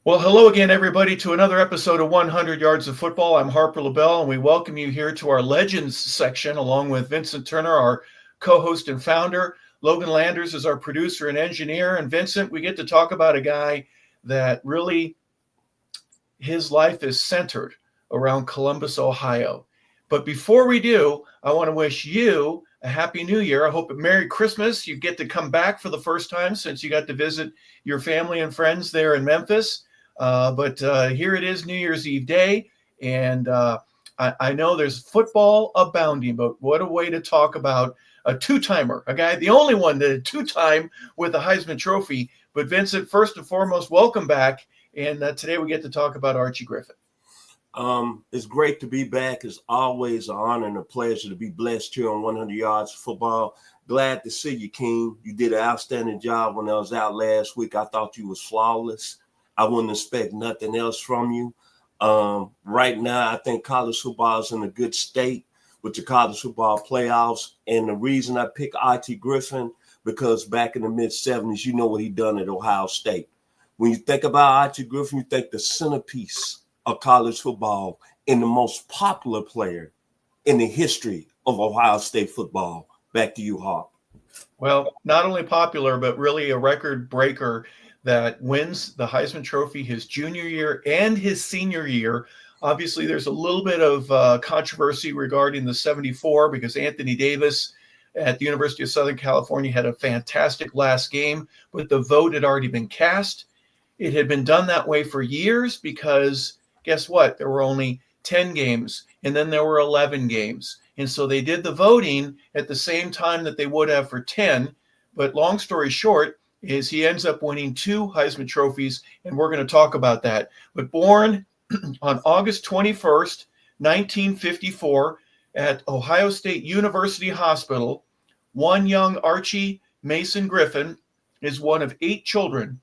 Well, hello again, everybody, to another episode of 100 Yards of Football. I'm Harper LaBelle, and we welcome you here to our Legends section, along with Vincent Turner, our co-host and founder. Logan Landers is our producer and engineer. And Vincent, we get to talk about a guy that really, his life is centered around Columbus, Ohio. But before we do, I want to wish you a Happy New Year. I hope a Merry Christmas. You get to come back for the first time since you got to visit your family and friends there in Memphis. But here it is, New Year's Eve day, and I know there's football abounding, but what a way to talk about a two-timer, a guy, the only one that two-time with the Heisman Trophy. But Vincent, first and foremost, welcome back, and today we get to talk about Archie Griffin. It's great to be back. It's always an honor and a pleasure to be blessed here on 100 Yards of Football. Glad to see you, King. You did an outstanding job when I was out last week. I thought you was flawless. I wouldn't expect nothing else from you. Right now, I think college football is in a good state with the college football playoffs. And the reason I pick Archie Griffin, because back in the mid-'70s, you know what he done at Ohio State. When you think about Archie Griffin, you think the centerpiece of college football and the most popular player in the history of Ohio State football. Back to you, Harp. Well, not only popular, but really a record breaker that wins the Heisman Trophy his junior year and his senior year. Obviously, there's a little bit of controversy regarding the 74 because Anthony Davis at the University of Southern California had a fantastic last game, but the vote had already been cast. It had been done that way for years because guess what? There were only 10 games, and then there were 11 games. And so they did the voting at the same time that they would have for 10. But long story short, is he ends up winning 2 Heisman trophies, and we're going to talk about that. But born on August 21st, 1954, at Ohio State University Hospital, one young Archie Mason Griffin is one of 8 children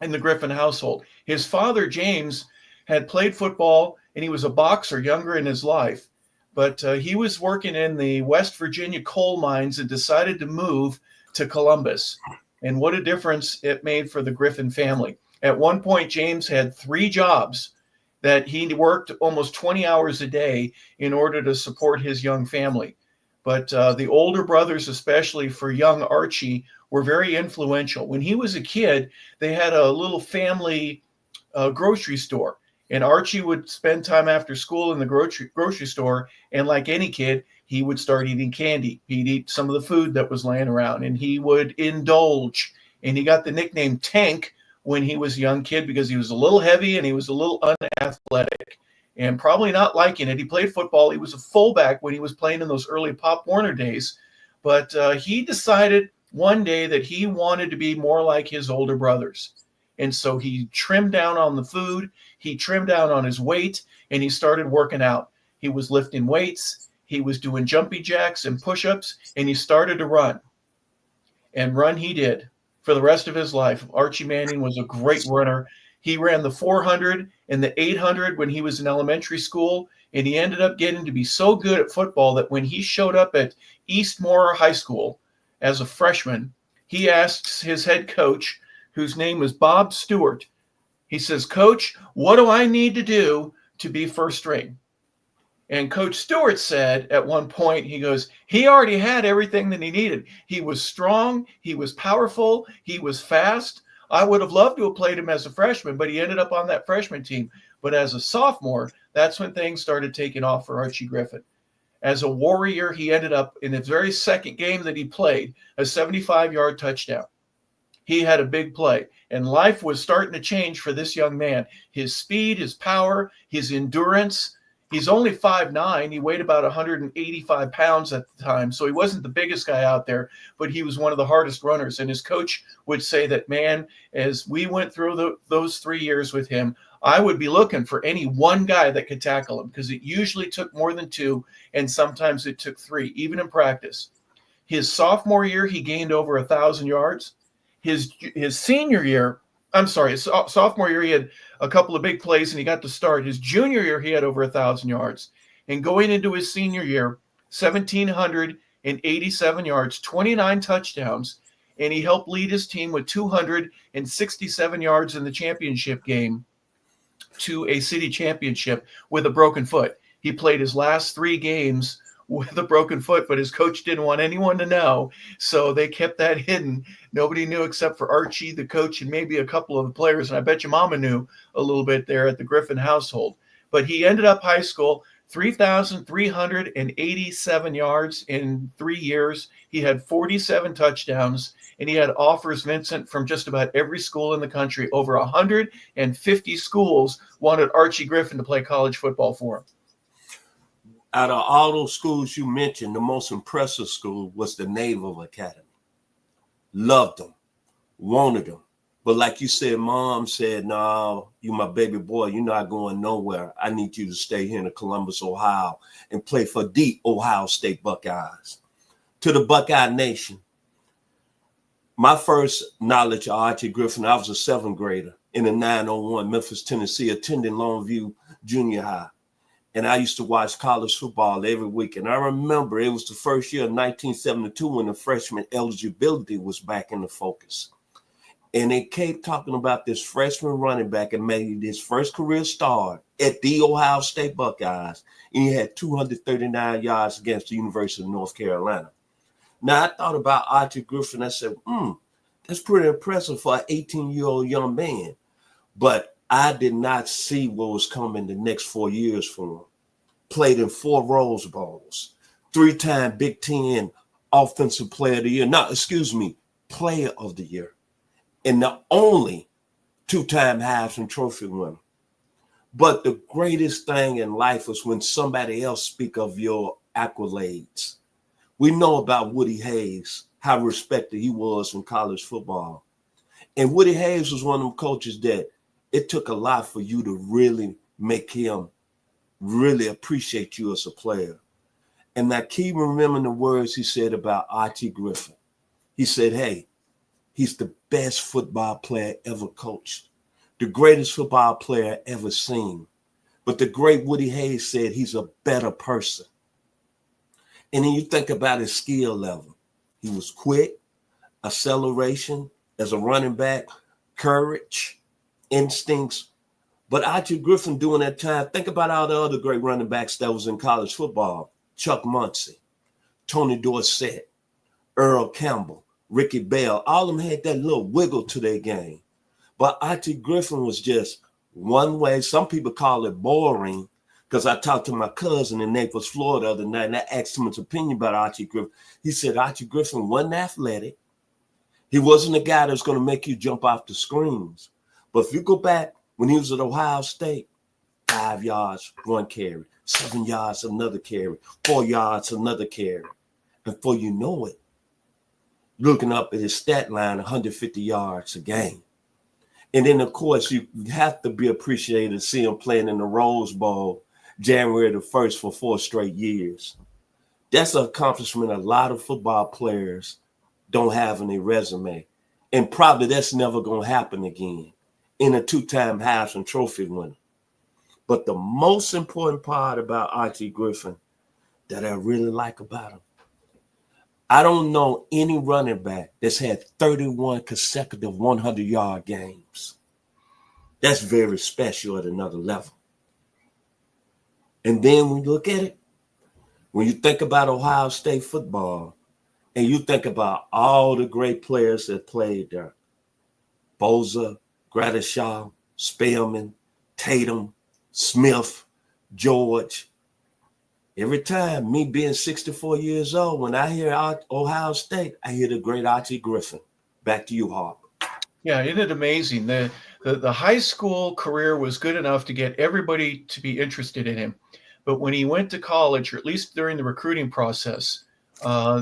in the Griffin household. His father, James, had played football, and he was a boxer younger in his life. But he was working in the West Virginia coal mines and decided to move to Columbus. And what a difference it made for the Griffin family. At one point, James had 3 jobs that he worked almost 20 hours a day in order to support his young family. But the older brothers, especially for young Archie, were very influential. When he was a kid, they had a little family grocery store. And Archie would spend time after school in the grocery store. And like any kid, he would start eating candy. He'd eat some of the food that was laying around, and he would indulge. And he got the nickname Tank when he was a young kid because he was a little heavy and he was a little unathletic and probably not liking it. He played football. He was a fullback when he was playing in those early Pop Warner days. But he decided one day that he wanted to be more like his older brothers. And so he trimmed down on the food, he trimmed down on his weight, and he started working out. He was lifting weights, he was doing jumping jacks and push-ups, and he started to run. And run he did for the rest of his life. Archie Manning was a great runner. He ran the 400 and the 800 when he was in elementary school, and he ended up getting to be so good at football that when he showed up at Eastmore High School as a freshman, he asks his head coach, whose name was Bob Stewart. He says, "Coach, what do I need to do to be first string?" And Coach Stewart said at one point, he goes, he already had everything that he needed. He was strong, he was powerful, he was fast. I would have loved to have played him as a freshman, but he ended up on that freshman team. But as a sophomore, that's when things started taking off for Archie Griffin. As a Warrior, he ended up in his very second game that he played, a 75-yard touchdown. He had a big play, and life was starting to change for this young man. His speed, his power, his endurance. He's only 5'9". He weighed about 185 pounds at the time, so he wasn't the biggest guy out there, but he was one of the hardest runners. And his coach would say that, man, as we went through those 3 years with him, I would be looking for any one guy that could tackle him because it usually took more than 2, and sometimes it took 3, even in practice. His sophomore year, he gained over 1,000 yards. His senior year, his sophomore year, he had a couple of big plays and he got to start. His junior year, he had over 1,000 yards. And going into his senior year, 1,787 yards, 29 touchdowns, and he helped lead his team with 267 yards in the championship game. to a city championship with a broken foot. He played his last 3 games with a broken foot, but his coach didn't want anyone to know, so they kept that hidden. Nobody knew except for Archie, the coach, and maybe a couple of the players, and I bet your mama knew a little bit there at the Griffin household. But he ended up high school 3,387 yards in 3 years. He had 47 touchdowns, and he had offers, Vincent, from just about every school in the country. Over 150 schools wanted Archie Griffin to play college football for him. Out of all those schools you mentioned, the most impressive school was the Naval Academy. Loved them, wanted them. But like you said, Mom said, no, you my baby boy. You're not going nowhere. I need you to stay here in Columbus, Ohio, and play for the Ohio State Buckeyes. To the Buckeye Nation, my first knowledge of Archie Griffin, I was a 7th grader in the 901, Memphis, Tennessee, attending Longview Junior High. And I used to watch college football every week. And I remember it was the first year of 1972 when the freshman eligibility was back in the focus. And they kept talking about this freshman running back and made his first career start at the Ohio State Buckeyes. And he had 239 yards against the University of North Carolina. Now, I thought about Archie Griffin. I said, that's pretty impressive for an 18-year-old young man. But I did not see what was coming the next 4 years for him. Played in 4 Rose Bowls, 3-time Big Ten Offensive Player of the Year. Player of the Year. And the only 2-time Heisman Trophy winner. But the greatest thing in life is when somebody else speak of your accolades. We know about Woody Hayes, how respected he was in college football. And Woody Hayes was one of them coaches that it took a lot for you to really make him really appreciate you as a player. And I keep remembering the words he said about Archie Griffin. He said, hey, he's the best football player ever coached, the greatest football player ever seen. But the great Woody Hayes said he's a better person. And then you think about his skill level. He was quick, acceleration as a running back, courage, instincts. But Archie Griffin during that time, think about all the other great running backs that was in college football. Chuck Muncie, Tony Dorsett, Earl Campbell, Ricky Bell, all of them had that little wiggle to their game. But Archie Griffin was just one way. Some people call it boring, because I talked to my cousin in Naples, Florida the other night, and I asked him his opinion about Archie Griffin. He said Archie Griffin wasn't athletic. He wasn't a guy that was going to make you jump off the screens. But if you go back when he was at Ohio State, 5 yards, 1 carry, 7 yards, another carry, 4 yards, another carry. And before you know it, looking up at his stat line, 150 yards a game. And then, of course, you have to be appreciated to see him playing in the Rose Bowl January the 1st for 4 straight years. That's an accomplishment a lot of football players don't have in their resume. And probably that's never going to happen again in a 2-time Heisman Trophy winner. But the most important part about Archie Griffin that I really like about him, I don't know any running back that's had 31 consecutive 100-yard games. That's very special at another level. And then when you look at it, when you think about Ohio State football, and you think about all the great players that played there, Boza, Gradishaw, Spellman, Tatum, Smith, George. Every time, me being 64 years old, when I hear Ohio State, I hear the great Archie Griffin. Back to you, Harper. Yeah, isn't it amazing? The high school career was good enough to get everybody to be interested in him. But when he went to college, or at least during the recruiting process,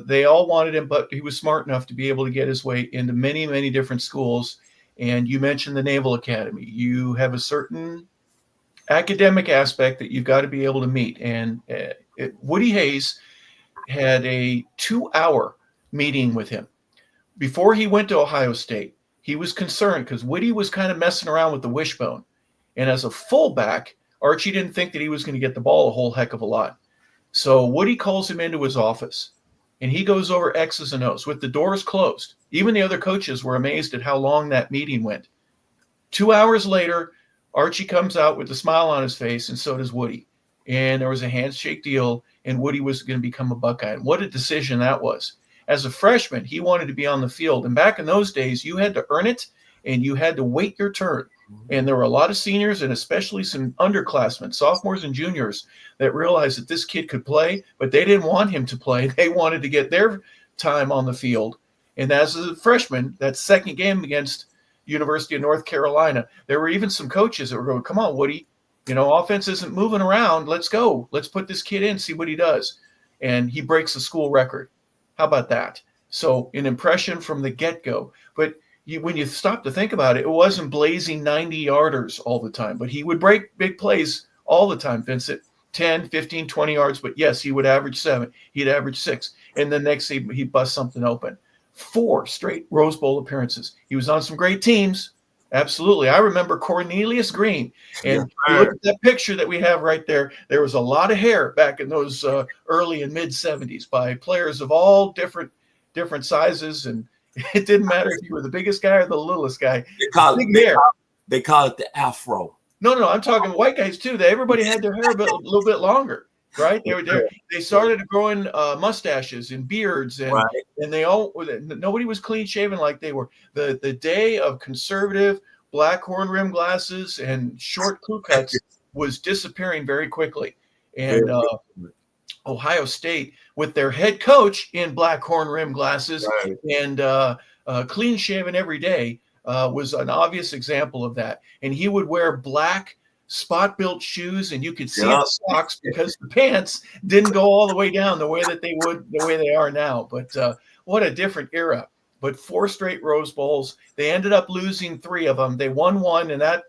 they all wanted him, but he was smart enough to be able to get his way into many, many different schools. And you mentioned the Naval Academy. You have a certain academic aspect that you've got to be able to meet. And Woody Hayes had a 2-hour meeting with him. Before he went to Ohio State, he was concerned because Woody was kind of messing around with the wishbone. And as a fullback, Archie didn't think that he was going to get the ball a whole heck of a lot. So Woody calls him into his office, and he goes over X's and O's with the doors closed. Even the other coaches were amazed at how long that meeting went. 2 hours later, Archie comes out with a smile on his face, and so does Woody. And there was a handshake deal, and Woody was going to become a Buckeye. And what a decision that was. As a freshman, he wanted to be on the field. And back in those days, you had to earn it, and you had to wait your turn. And there were a lot of seniors and especially some underclassmen, sophomores and juniors, that realized that this kid could play, but they didn't want him to play. They wanted to get their time on the field. And as a freshman, that second game against University of North Carolina, there were even some coaches that were going, come on, Woody, offense isn't moving around. Let's go. Let's put this kid in, see what he does. And he breaks the school record. How about that? So an impression from the get-go. But when you stop to think about it, it wasn't blazing 90-yarders all the time, but he would break big plays all the time, Vincent. 10, 15, 20 yards, but yes, he would average 7. He'd average 6. And then next he'd bust something open. 4 straight Rose Bowl appearances. He was on some great teams. Absolutely. I remember Cornelius Green. And look at that picture that we have right there. There was a lot of hair back in those early and mid-'70s by players of all different sizes, and it didn't matter if you were the biggest guy or the littlest guy. They call it the afro. No, I'm talking white guys too. Everybody had their hair a little bit longer, right? They started growing mustaches and beards, and right. And nobody was clean shaven like they were. The day of conservative black horn rim glasses and short crew cuts was disappearing very quickly. And Ohio State, with their head coach in black horn rim glasses and clean shaven every day, was an obvious example of that. And he would wear black spot-built shoes, and you could see the socks because the pants didn't go all the way down the way they are now. But what a different era. But 4 straight Rose Bowls. They ended up losing 3 of them. They won 1, and that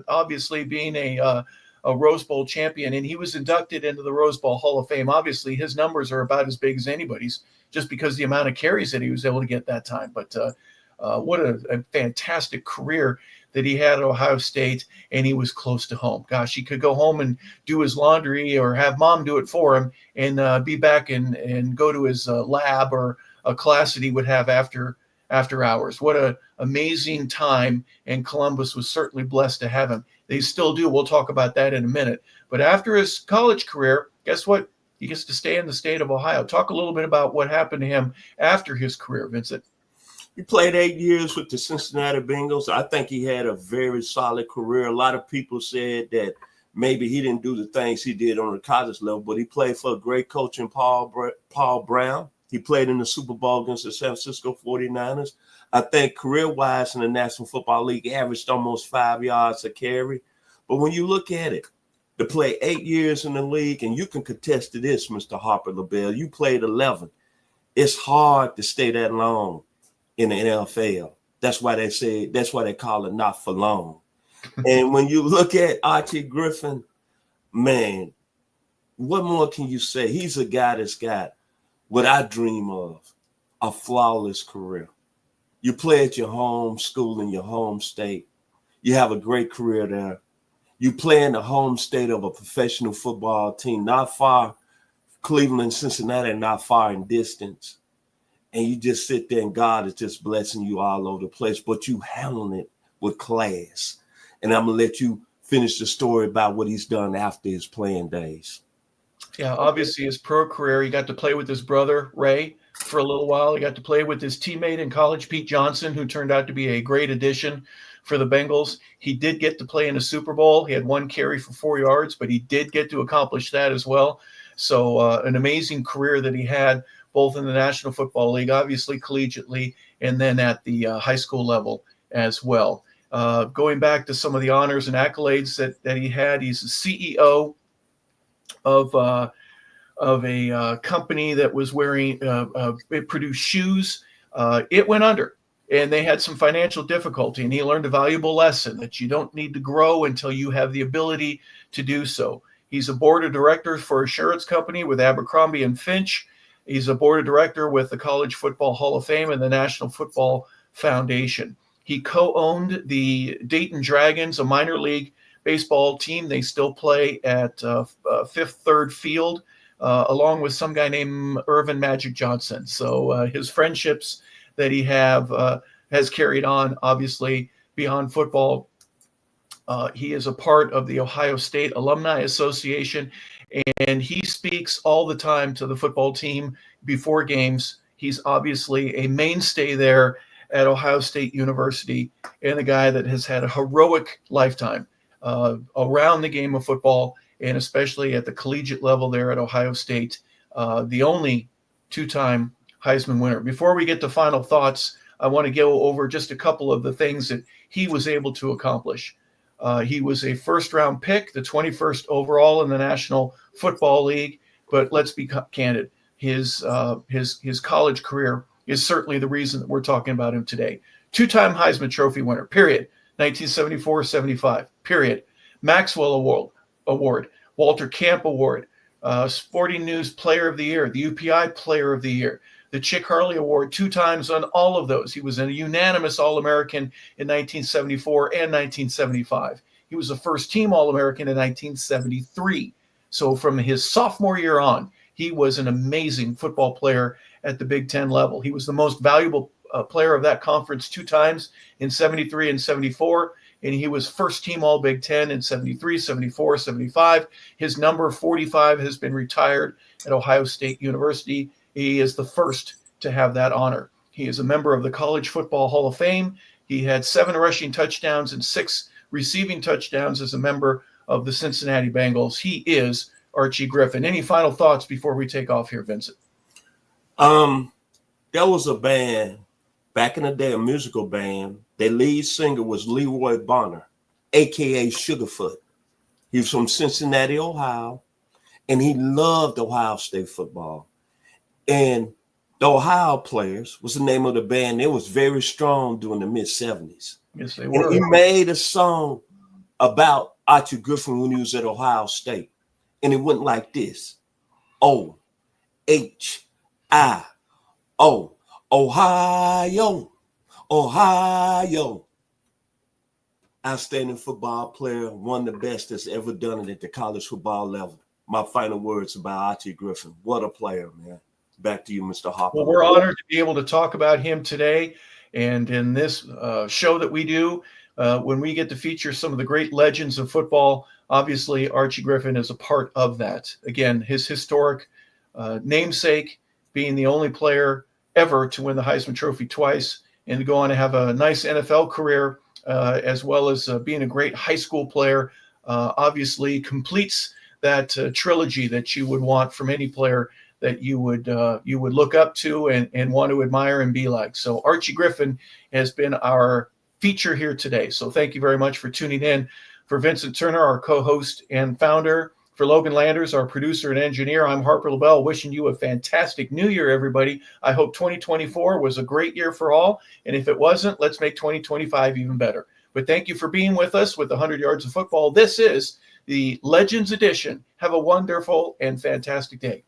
obviously being a Rose Bowl champion, and he was inducted into the Rose Bowl Hall of Fame. Obviously, his numbers are about as big as anybody's, just because the amount of carries that he was able to get that time. But what a fantastic career that he had at Ohio State, and he was close to home. Gosh, he could go home and do his laundry or have mom do it for him and be back and go to his lab or a class that he would have after hours. What an amazing time, and Columbus was certainly blessed to have him. They still do. We'll talk about that in a minute. But after his college career, guess what? He gets to stay in the state of Ohio. Talk a little bit about what happened to him after his career, Vincent. He played 8 years with the Cincinnati Bengals. I think he had a very solid career. A lot of people said that maybe he didn't do the things he did on the college level, but he played for a great coach in Paul Brown. He played in the Super Bowl against the San Francisco 49ers. I think career-wise in the National Football League, averaged almost 5 yards a carry. But when you look at it, to play 8 years in the league, and you can contest to this, Mr. Harper LaBelle, you played 11. It's hard to stay that long in the NFL. That's why they call it not for long. And when you look at Archie Griffin, man, what more can you say? He's a guy that's got what I dream of, a flawless career. You play at your home school in your home state. You have a great career there. You play in the home state of a professional football team, not far, Cleveland, Cincinnati, not far in distance. And you just sit there and God is just blessing you all over the place, but you handling it with class. And I'm going to let you finish the story about what he's done after his playing days. Yeah, obviously his pro career, he got to play with his brother, Ray, for a little while. He got to play with his teammate in college, Pete Johnson, who turned out to be a great addition for the Bengals. He did get to play in a Super Bowl. He had 1 carry for 4 yards, but he did get to accomplish that as well. So an amazing career that he had, both in the National Football League, obviously collegiately, and then at the high school level as well. Going back to some of the honors and accolades that he had, he's the CEO of a company that was it produced shoes. It went under, and they had some financial difficulty, and he learned a valuable lesson that you don't need to grow until you have the ability to do so. He's a board of directors for a insurance company with Abercrombie and Finch. He's a board of director with the College Football Hall of Fame and the National Football Foundation. He co-owned the Dayton Dragons, a minor league baseball team. They still play at Fifth Third Field, along with some guy named Irvin Magic Johnson. So his friendships that he has carried on, obviously, beyond football. He is a part of the Ohio State Alumni Association, and he speaks all the time to the football team before games. He's obviously a mainstay there at Ohio State University, and a guy that has had a heroic lifetime around the game of football, and especially at the collegiate level there at Ohio State, the only two-time Heisman winner. Before we get to final thoughts, I want to go over just a couple of the things that he was able to accomplish. He was a first-round pick, the 21st overall in the National Football League. But let's be candid, his college career is certainly the reason that we're talking about him today. Two-time Heisman Trophy winner, period. 1974-75, period. Maxwell Award, Walter Camp Award, Sporting News Player of the Year, the UPI Player of the Year, the Chick Harley Award 2 times on all of those. He was a unanimous All-American in 1974 and 1975. He was a first-team All-American in 1973. So from his sophomore year on, he was an amazing football player at the Big Ten level. He was the most valuable player of that conference 2 times in 73 and 74. And he was first-team All-Big Ten in 73, 74, 75. His number 45 has been retired at Ohio State University. He is the first to have that honor. He is a member of the College Football Hall of Fame. He had 7 rushing touchdowns and 6 receiving touchdowns as a member of the Cincinnati Bengals. He is Archie Griffin. Any final thoughts before we take off here, Vincent? There was a band back in the day, a musical band. Their lead singer was Leroy Bonner, a.k.a. Sugarfoot. He was from Cincinnati, Ohio, and he loved Ohio State football. And the Ohio Players was the name of the band. They was very strong during the mid-70s. Yes, they were. And he made a song about Archie Griffin when he was at Ohio State. And it went like this. O-H-I-O. Ohio. Ohio. Outstanding football player, one of the best that's ever done it at the college football level. My final words about Archie Griffin. What a player, man. Back to you, Mr. Hopper. Well, we're honored to be able to talk about him today. And in this show that we do, when we get to feature some of the great legends of football, obviously Archie Griffin is a part of that. Again, his historic namesake, being the only player ever to win the Heisman Trophy twice and to go on to have a nice NFL career, as well as being a great high school player, obviously completes that trilogy that you would want from any player that you would look up to and want to admire and be like. So Archie Griffin has been our feature here today. So thank you very much for tuning in. For Vincent Turner, our co-host and founder, for Logan Landers, our producer and engineer, I'm Harper LaBelle, wishing you a fantastic new year, everybody. I hope 2024 was a great year for all. And if it wasn't, let's make 2025 even better. But thank you for being with us with 100 Yards of Football. This is the Legends Edition. Have a wonderful and fantastic day.